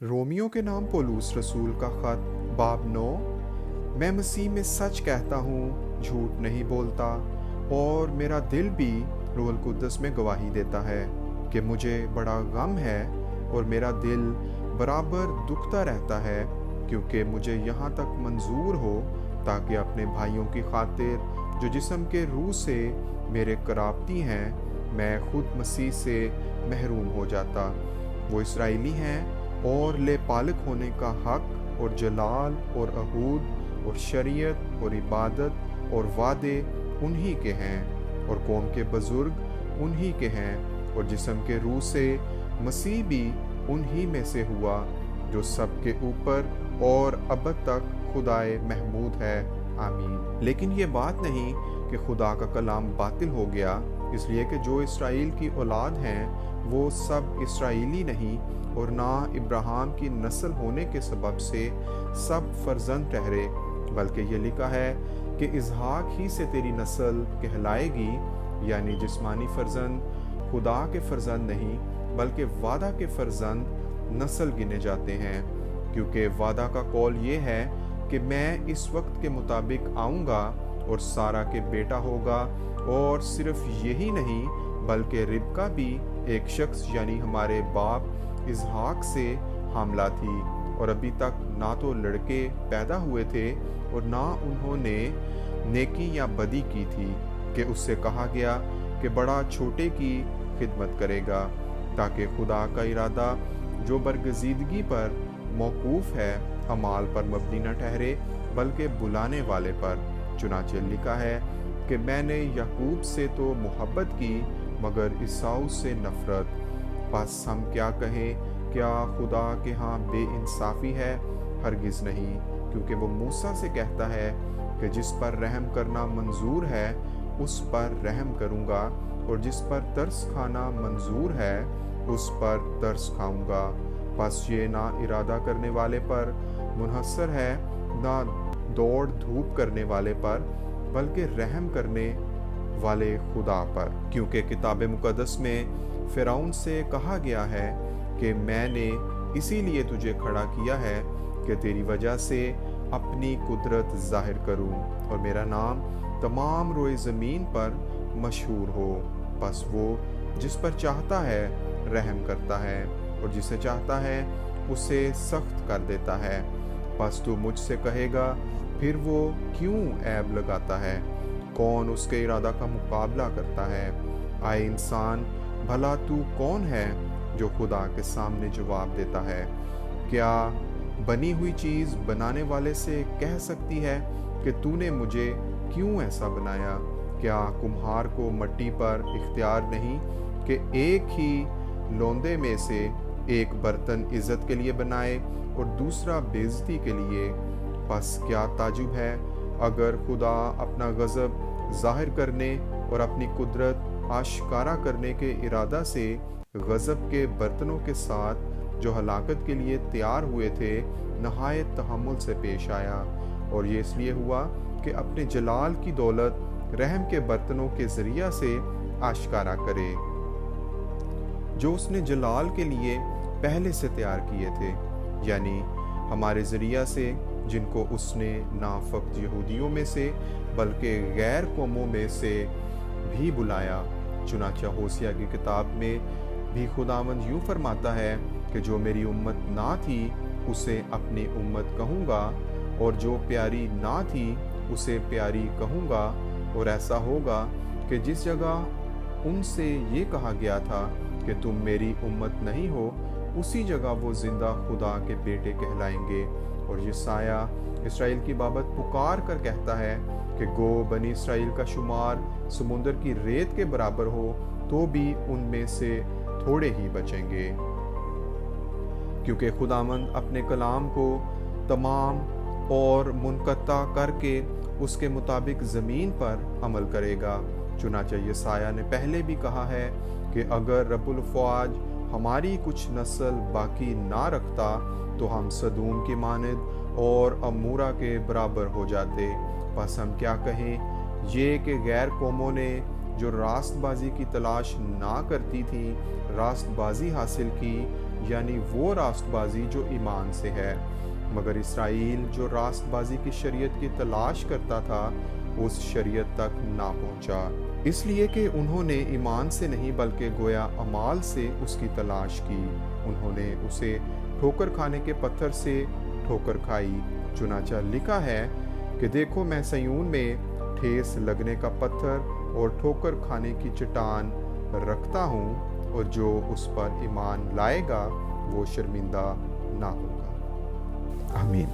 Romeo के नाम पौलुस रसूल का ख़त बाब 9। मैं मसीह में सच कहता हूँ, झूठ नहीं बोलता, और मेरा दिल भी रूहुल कुद्दस में गवाही देता है कि मुझे बड़ा गम है और मेरा दिल बराबर दुखता रहता है, क्योंकि मुझे यहाँ तक मंजूर हो ताकि अपने भाइयों की खातिर जो जिस्म के रूह से मेरे कराबती हैं, मैं खुद मसीह से महरूम हो जाता। वो इसराइली हैं और ले पालक होने का हक और जलाल और अहूद और शरीयत और इबादत और वादे उन्हीं के हैं, और कौम के बुजुर्ग उन्हीं के हैं, और जिस्म के रूह से मसीह भी उन्हीं में से हुआ, जो सबके ऊपर और अब तक खुदाए महमूद है। आमीन। लेकिन ये बात नहीं कि खुदा का कलाम बातिल हो गया, इसलिए कि जो इसराइल की औलाद हैं वो सब इसराइली नहीं, और ना इब्राहिम की नस्ल होने के सबब से सब फर्जंद ठहरे, बल्कि ये लिखा है कि इसहाक ही से तेरी नस्ल कहलाएगी, यानी जिस्मानी फर्जंद खुदा के फर्जंद नहीं बल्कि वादा के फर्जंद नस्ल गिने जाते हैं, क्योंकि वादा का कौल ये है कि मैं इस वक्त के मुताबिक आऊँगा और सारा के बेटा होगा। और सिर्फ यही नहीं बल्कि रिबका भी एक शख्स यानी हमारे बाप इसहाक से हामला थी, और अभी तक ना तो लड़के पैदा हुए थे और ना उन्होंने नेकी या बदी की थी कि उससे कहा गया कि बड़ा छोटे की खिदमत करेगा, ताकि खुदा का इरादा जो बरगजीदगी पर मौकूफ है अमाल पर मबनी न ठहरे बल्कि बुलाने वाले पर। चुनाचे लिखा है कि मैंने याकूब से तो मोहब्बत की मगर ईसाऊ से नफरत। बस हम क्या कहें, क्या खुदा के यहाँ बेइंसाफी है? हरगिज़ नहीं, क्योंकि वो मूसा से कहता है कि जिस पर रहम करना मंजूर है उस पर रहम करूँगा, और जिस पर तरस खाना मंजूर है उस पर तरस खाऊँगा। बस ये ना इरादा करने वाले पर मुनहसर है, ना दौड़ धूप करने वाले पर, बल्कि रहम करने वाले खुदा पर। क्योंकि किताब मुकद्दस में फ़िरौन से कहा गया है कि मैंने इसीलिए तुझे खड़ा किया है कि तेरी वजह से अपनी कुदरत जाहिर करूं और मेरा नाम तमाम रोए ज़मीन पर मशहूर हो। बस वो जिस पर चाहता है रहम करता है, और जिसे चाहता है उसे सख्त कर देता है। बस तू मुझसे कहेगा, फिर वो क्यों ऐब लगाता है? कौन उसके इरादा का मुकाबला करता है? आए इंसान, भला तू कौन है जो खुदा के सामने जवाब देता है? क्या बनी हुई चीज़ बनाने वाले से कह सकती है कि तूने मुझे क्यों ऐसा बनाया? क्या कुम्हार को मट्टी पर इख्तियार नहीं कि एक ही लोंदे में से एक बर्तन इज्जत के लिए बनाए और दूसरा बेइज्जती के लिए? बस क्या ताजुब है अगर खुदा अपना गज़ब ज़ाहिर करने और अपनी कुदरत आश्कारा करने के इरादा से गज़ब के बर्तनों के साथ जो हलाकत के लिए तैयार हुए थे नहायत तहम्मुल से पेश आया, और ये इसलिए हुआ कि अपने जलाल की दौलत रहम के बर्तनों के ज़रिया से आश्कारा करे, जो उसने जलाल के लिए पहले से तैयार किए थे, यानी हमारे ज़रिया से, जिनको उसने ना फ़क़्त यहूदियों में से बल्कि गैर कौमों में से भी बुलाया। चुनांचे होसिया की किताब में भी खुदावंद यूँ फरमाता है कि जो मेरी उम्मत ना थी उसे अपनी उम्मत कहूँगा, और जो प्यारी ना थी उसे प्यारी कहूँगा। और ऐसा होगा कि जिस जगह उनसे ये कहा गया था कि तुम मेरी उम्मत नहीं हो, उसी जगह वो जिंदा खुदा के बेटे कहलाएंगे। और यशाया इसराइल की बाबत पुकार कर कहता है कि गो बनी इसराइल का शुमार समुंदर की रेत के बराबर हो तो भी उनमें से थोड़े ही बचेंगे, क्योंकि खुदावंद अपने कलाम को तमाम और मुनक़ता करके उसके मुताबिक ज़मीन पर अमल करेगा। चुनांचे यशाया ने पहले भी कहा है कि अगर रब्बुल फ़ौज हमारी कुछ नस्ल बाकी ना रखता तो हम सदूम की मानद और अमूरा के बराबर हो जाते। बस हम क्या कहें, ये कि गैर कौमों ने जो रास्तबाजी की तलाश ना करती थी रास्तबाजी हासिल की, यानी वो रास्तबाजी जो ईमान से है। मगर इसराइल जो रास्तबाजी की शरीयत की तलाश करता था उस शरीयत तक ना पहुंचा, इसलिए कि उन्होंने ईमान से नहीं बल्कि गोया अमाल से उसकी तलाश की। उन्होंने उसे ठोकर खाने के पत्थर से ठोकर खाई। चुनाचा लिखा है कि देखो मैं सयून में ठेस लगने का पत्थर और ठोकर खाने की चट्टान रखता हूँ, और जो उस पर ईमान लाएगा वो शर्मिंदा ना होगा। आमीन।